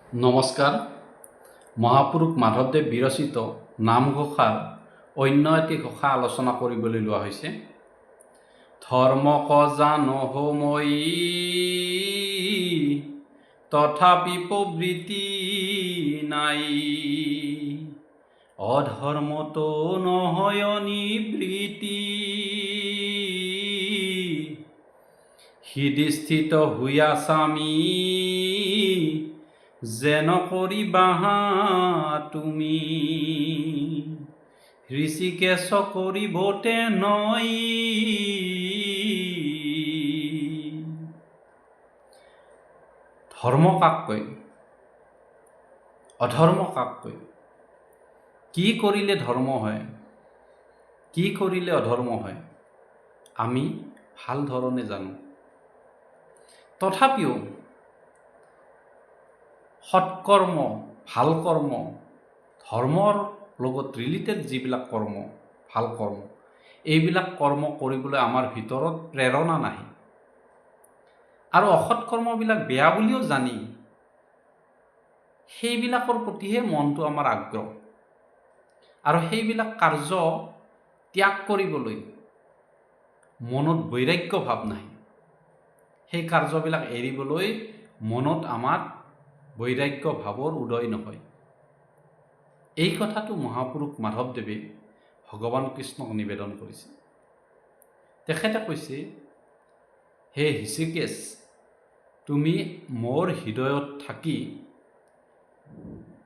নমস্কাৰ। মহাপুৰুষ মাধৱদেৱ বিৰচিত নামঘোষাৰ অন্য এটি ঘোষা আলোচনা কৰিবলৈ লোৱা হৈছে। ধৰ্মক জানহো মই তথাপি প্ৰবৃত্তি নাই, অধৰ্মতো নহয় নিবৃত্তি, হৃদিস্থিত হুয়া স্বামী যেন কৰিবাহা তুমি, ঋষিকেশ কৰিবতে নয়। ধৰ্ম কাক কয়? অধৰ্ম কাক কয়? কি কৰিলে ধৰ্ম হয়, কি কৰিলে অধৰ্ম হয়, আমি ভাল ধৰণে জানো। তথাপিও সৎকৰ্ম, ভাল কৰ্ম, ধৰ্মৰ লগত ৰিলেটেড যিবিলাক কৰ্ম, ভাল কৰ্ম, এইবিলাক কৰ্ম কৰিবলৈ আমাৰ ভিতৰত প্ৰেৰণা নাহে। আৰু অসৎ কৰ্মবিলাক বেয়া বুলিও জানি সেইবিলাকৰ প্ৰতিহে মনটো আমাৰ আগ্ৰহ, আৰু সেইবিলাক কাৰ্য ত্যাগ কৰিবলৈ মনত বৈৰাগ্য ভাৱ নাহে। সেই কাৰ্যবিলাক এৰিবলৈ মনত আমাৰ বৈৰাগ্য ভাৱৰ উদয় নহয়। এই কথাটো মহাপুৰুষ মাধৱদেৱে ভগৱান কৃষ্ণক নিবেদন কৰিছে। তেখেতে কৈছে, হে হৃষিকেশ, তুমি মোৰ হৃদয়ত থাকি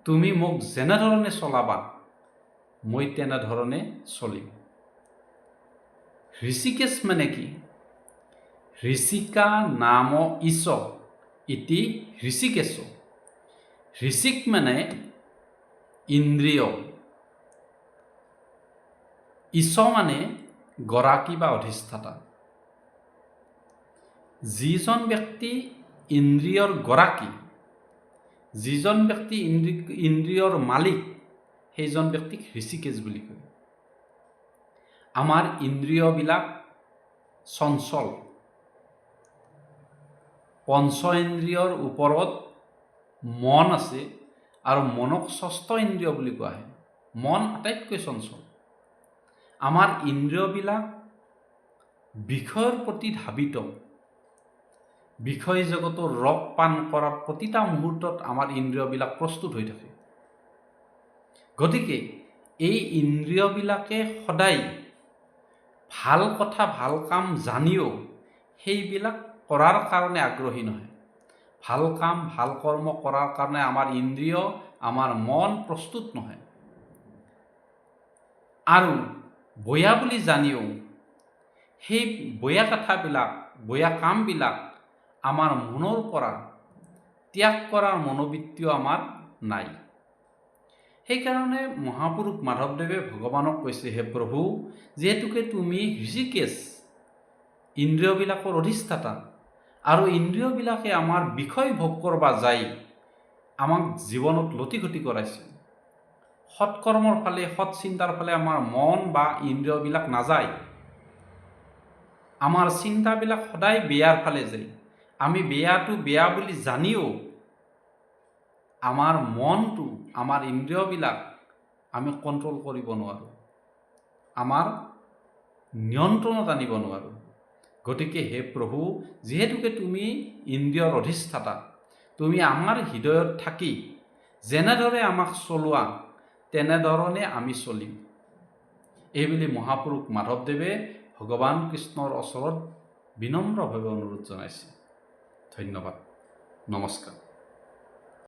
তুমি মোক যেনেধৰণে চলাবা মই তেনেধৰণে চলিম। হৃষিকেশ মানে কি? হৃষিকা নাম ঈশ ইতি হৃষিকেশ। হৃষিক মানে ইন্দ্ৰিয়, ঈশ মানে গৰাকী বা অধিষ্ঠাতা। যিজন ব্যক্তি ইন্দ্ৰিয়ৰ গৰাকী, যিজন ব্যক্তি ইন্দ্ৰিয়ৰ মালিক, সেইজন ব্যক্তিক হৃষিকেশ বুলি কয়। আমাৰ ইন্দ্ৰিয়বিলাক চঞ্চল। পঞ্চ ইন্দ্ৰিয়ৰ ওপৰত মন আছে, আৰু মনক ষষ্ঠ ইন্দ্ৰিয় বুলি কোৱা হয়। মন আটাইতকৈ চঞ্চল। আমাৰ ইন্দ্ৰিয়বিলাক বিষয়ৰ প্ৰতি ধাবিত। বিষয় জগতৰ ৰস পান কৰাৰ প্ৰতিটা মুহূৰ্তত আমাৰ ইন্দ্ৰিয়বিলাক প্ৰস্তুত হৈ থাকে। গতিকে এই ইন্দ্ৰিয়বিলাকে সদায় ভাল কথা, ভাল কাম জানিও সেইবিলাক কৰাৰ কাৰণে আগ্ৰহী নহয়। ভাল কাম, ভাল কৰ্ম কৰাৰ কাৰণে আমাৰ ইন্দ্ৰিয়, আমাৰ মন প্ৰস্তুত নহয়। আৰু বয়া বুলি জানিও সেই বয়া কথাবিলাক, বয়া কামবিলাক আমাৰ মনৰ পৰা ত্যাগ কৰাৰ মনোবৃত্তিও আমাৰ নাই। সেইকাৰণে মহাপুৰুষ মাধৱদেৱে ভগৱানক কৈছে, হে প্ৰভু, যিহেতুকে তুমি হৃষিকেশ, ইন্দ্ৰিয়বিলাকৰ অধিষ্ঠাতা, আৰু ইন্দ্ৰিয়বিলাকে আমাৰ বিষয় ভোগ কৰবা যায় আমাক জীৱনত লতিঘটি কৰাইছে। সৎকৰ্মৰ ফালে, সৎ চিন্তাৰ ফালে আমাৰ মন বা ইন্দ্ৰিয়বিলাক নাযায়। আমাৰ চিন্তাবিলাক সদায় বেয়াৰ ফালে যায়। আমি বেয়াটো বেয়া বুলি জানিও আমাৰ মনটো, আমাৰ ইন্দ্ৰিয়বিলাক আমি কণ্ট্ৰল কৰিব নোৱাৰোঁ, আমাৰ নিয়ন্ত্ৰণত আনিব নোৱাৰোঁ। গতিকে হে প্ৰভু, যিহেতুকে তুমি ইন্দ্ৰিয়ৰ অধিষ্ঠাতা, তুমি আমাৰ হৃদয়ত থাকি যেনেদৰে আমাক চলোৱা তেনেধৰণে আমি চলিম। এইবুলি মহাপুৰুষ মাধৱদেৱে ভগৱান কৃষ্ণৰ ওচৰত বিনম্ৰভাৱে অনুৰোধ জনাইছে। ধন্যবাদ। নমস্কাৰ।